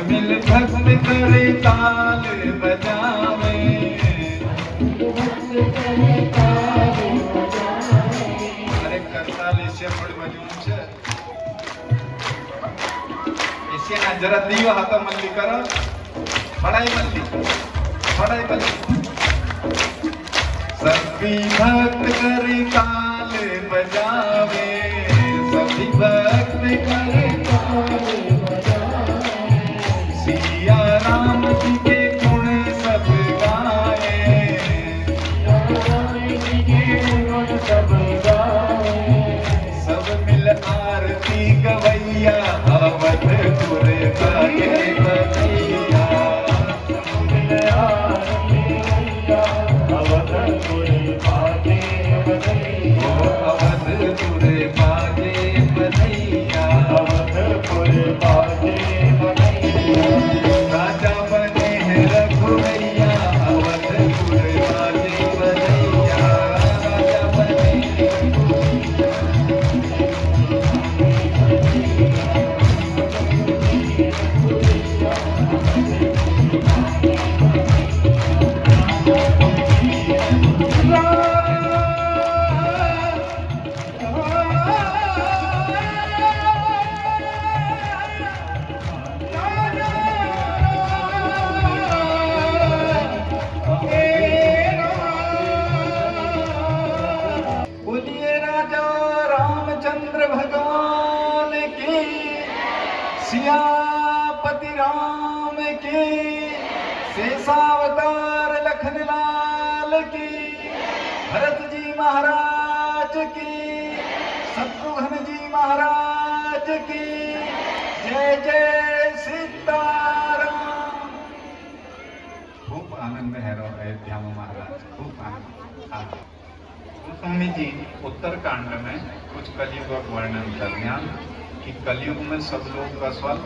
मिल भक्त करे ताल बजावे, अरे करताल इसे बड़ मजून छे इसे ना जरा दीवा हाथ मल्ली करो बड़ाई मल्ली सभी भक्त करे ताल बजावे, सभी भक्त करे ताल बजावे, सिया राम जी के गुण सब गाए, सब मिल आरती गवैया अवधपुर बाजे बजैया, अवधपुर बाजे बजैया, अवधपुर बाजे बजैया, अवधपुर बाजे बजैया, राजा बने हैं रघुवैया अवधपुर बाजे बजैया, राजा बने भगवान की, सियापति राम की, शेषावतार लखन लाल की, भरत जी महाराज की, शत्रुघ्न जी महाराज की, जय जय सीताराम। खूब आनंद है अयोध्या में महाराज, खूब आनंद। स्वामी जी उत्तरकांड में कुछ कलयुग वर्णन करना कि कलयुग में सब लोग का स्वर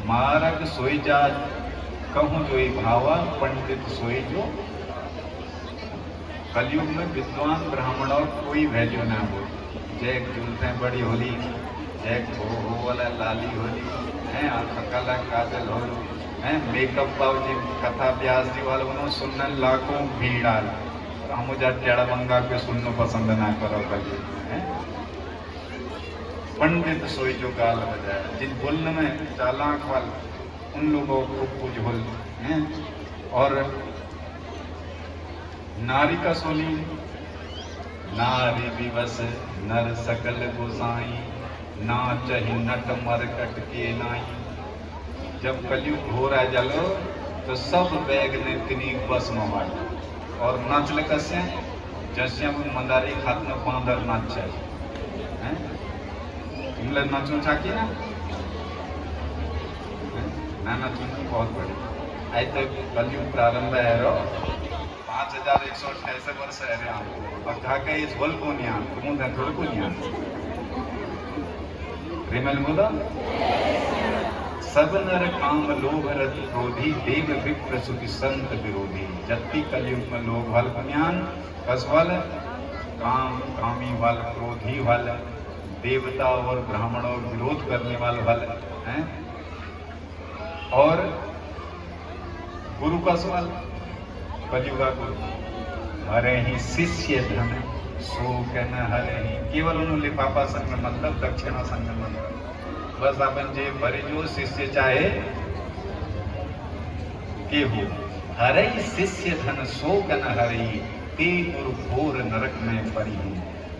मार्ग सोई जा कहूँ जो भावा पंडित सोई जो, कलयुग में विद्वान ब्राह्मणों कोई वैल्यू ना हो, जय झूलते बड़ी होली, जय हो वाला लाली होली है, कला काजल हो है, मेकअप बाबूजी कथा व्यास जी वाले उन्होंने सुनने लाखों भीड़ आ, हम टेढ़ा मंगा के सुनना पसंद ना करो कभी है? पंडित सोई जो गाल बजाए, जिन बोलने में चालाक वाल उन लोगों को कुछ बोल है, और नारी का सोली नारी विवश नर सकल गोसाई, नाचहि नट मरकट के नाई। जब कलयुग हो रहा जलो तो सब बैग ने तिनी बस में बांटा, और नाचल कसे जैसे मंदारी खात में बांदर नाच है, नाचो चाकी ना नाचो बहुत बड़ी आज तक कलयुग प्रारंभ है रो 5168 वर्ष है रे हम बखा के इस बोल को नहीं आन तुम धर थोड़ को नहीं आन रिमल मुदा सब नर काम लोभ रत क्रोधी, देव विप्र सुति संत विरोधी। जत्ती कलयुग में लोग वाल ज्ञान कस वाल काम कामी वाल क्रोधी वाल, देवता और ब्राह्मणों विरोध करने वाले वाले हैं, और गुरु का सवाल कलयुगा गुरु हरे ही शिष्य धन सो कहना हरे ही, केवल उन्होंने लिफाफा संग मतलब दक्षिणा संग मतलब बस अपन जे भरे जो शिष्य चाहे के हो, हरे शिष्य धन सो कहना हरे ही, ते गुरु घोर नरक में पड़ी।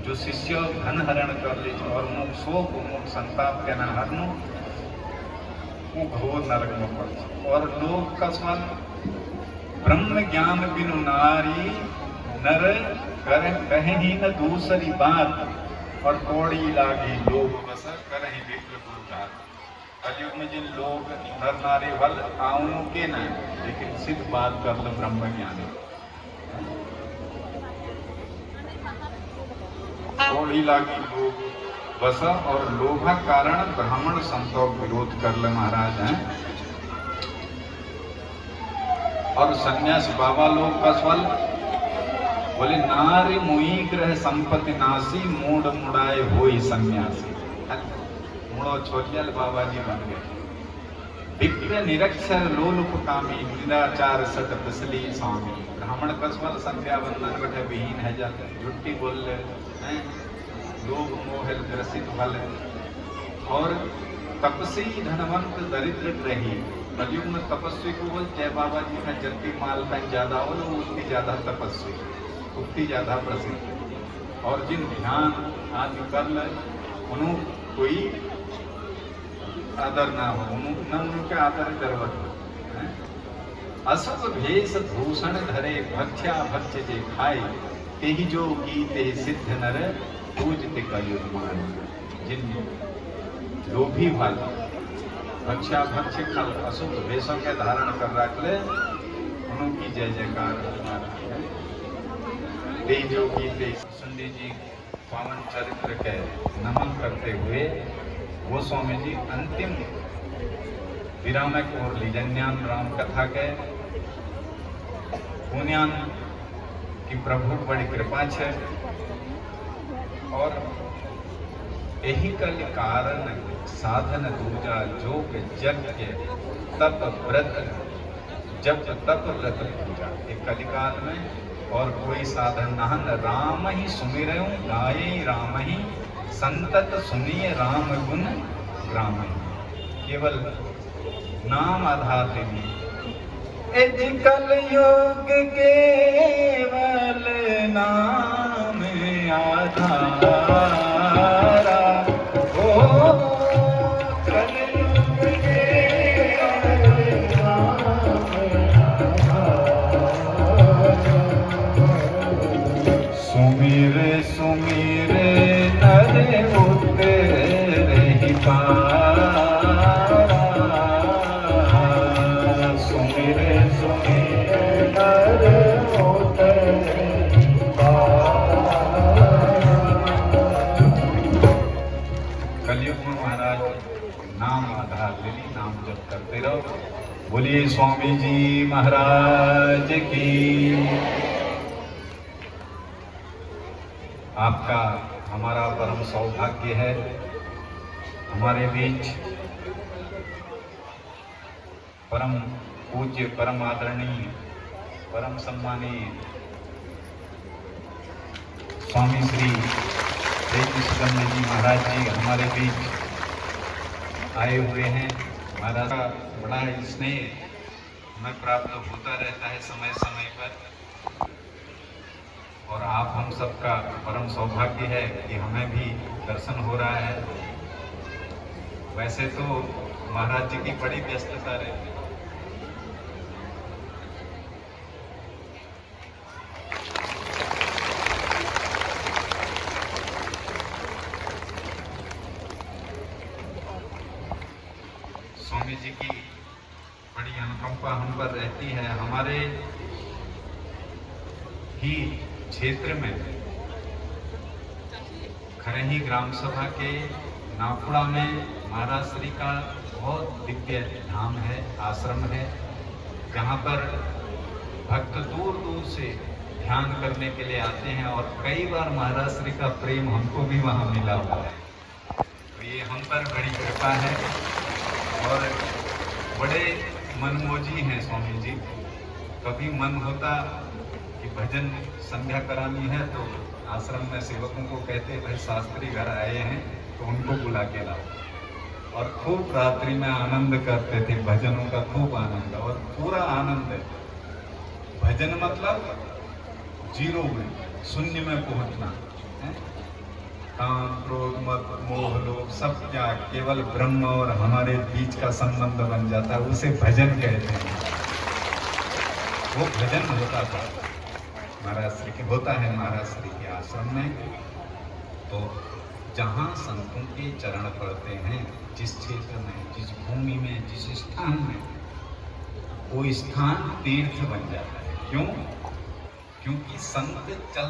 जो शिष्य धन हरण कर ले और मुख शोक मुख संताप के न हरनो वो घोर नरक में पड़े। और लोग का सवाल ब्रह्म ज्ञान बिनु नारी नर करे कहे ही न दूसरी बात, और तोड़ी लागी लोग बस करे ही विप्र गुरुदार। कलयुग में जिन लोग नर नारी वल आउनु के न, लेकिन सिद्ध बात कर लो ब्रह्म ज्ञान थोड़ी लागी लोग बसा, और लोभा कारण ब्राह्मण संतों विरोध कर ले महाराज हैं। और सन्यासी बाबा लोग का सवाल बोले नारी मुई ग्रह संपत्ति नासी, मूड मुड़ाए होई सन्यासी। मुड़ो छोटियल बाबा जी बन गए दिव्य निरक्षर लोलुपकामी निराचार सत बसली स्वामी। ब्राह्मण कसवल संध्या वंदन बठ विहीन है जाते झुट्टी बोल ले हैं, लोभ मोह ग्रसित फल। और तपसी धनवंत दरिद्र रही। कलयुग में तपस्वी को बोल जय बाबा जी का जल्दी माल का ज्यादा हो लो उतनी ज्यादा तपस्वी, उतनी ज्यादा प्रसिद्ध। और जिन ध्यान आदि कर ले उन्हों कोई आदर ना हो, उनके आदर की जरूरत हो। असुभ भेष भूषण धरे भक्ष्या भक्ष्य जे खाए, तेहि जो की ते सिद्ध नर पूजते कलयुग मान। जिन लोभी भाई भक्ष्या भक्ष्य खा अशुभ भेषों के धारण कर रख ले, उनकी जय जयकार है। तेहि जो की ते सुंदी जी पावन चरित्र के नमन करते हुए वो स्वामी जी अंतिम विराम और लीजन्यान राम कथा के पुण्यान की प्रभु बड़ी कृपा है। और यही कल कारण साधन दूजा जोग यज्ञ तप व्रत जप तप व्रत पूजा। एक कलिकाल में और कोई साधन नहन, राम ही सुमिरऊं गाये राम ही संतत सुनिए राम गुण ग्राम। केवल नाम आधार लेनी कल योग केवल नाम आधारा। ओ कल योग केवल नाम आधारा। सुमिर सुमिर नर उतरे ही पारा। सुमिर सुमिर नर उतरे पारा। कलयुग में महाराज नाम आधार लेनी, नाम जप करते रहो। बोलिए स्वामी जी महाराज की। आपका हमारा परम सौभाग्य है हमारे बीच परम पूज्य परम आदरणीय परम सम्मानीय स्वामी श्री देवसुगंध जी महाराज जी हमारे बीच आए हुए हैं। महाराज का बड़ा स्नेह हमें प्राप्त होता रहता है समय समय पर, और आप हम सबका परम सौभाग्य है कि हमें भी दर्शन हो रहा है। वैसे तो महाराज जी की बड़ी व्यस्तता रहती है। स्वामी जी की बड़ी अनुकंपा हम पर रहती है। हमारे ही क्षेत्र में खरही ग्राम सभा के नाकुड़ा में महाराज श्री का बहुत दिव्य धाम है, आश्रम है, जहाँ पर भक्त दूर दूर से ध्यान करने के लिए आते हैं। और कई बार महाराज श्री का प्रेम हमको भी वहाँ मिला हुआ है। तो ये हम पर बड़ी कृपा है। और बड़े मनमोजी हैं स्वामी जी। कभी मन होता कि भजन संध्या करानी है तो आश्रम में सेवकों को कहते भाई शास्त्री घर आए हैं तो उनको बुला के लाओ। और खूब रात्रि में आनंद करते थे, भजनों का खूब आनंद। और पूरा आनंद है। भजन मतलब जीरो में, शून्य में पहुंचना है। काम क्रोध मत मोह लोभ सब क्या केवल ब्रह्म और हमारे बीच का संबंध बन जाता है, उसे भजन कहते हैं। वो भजन होता था महाराज श्री के, होता है महाराज श्री के आश्रम में। तो जहाँ संतों के चरण पड़ते हैं, जिस क्षेत्र में, जिस भूमि में, जिस स्थान में, वो स्थान तीर्थ बन जाता है। क्यों? क्योंकि संत चल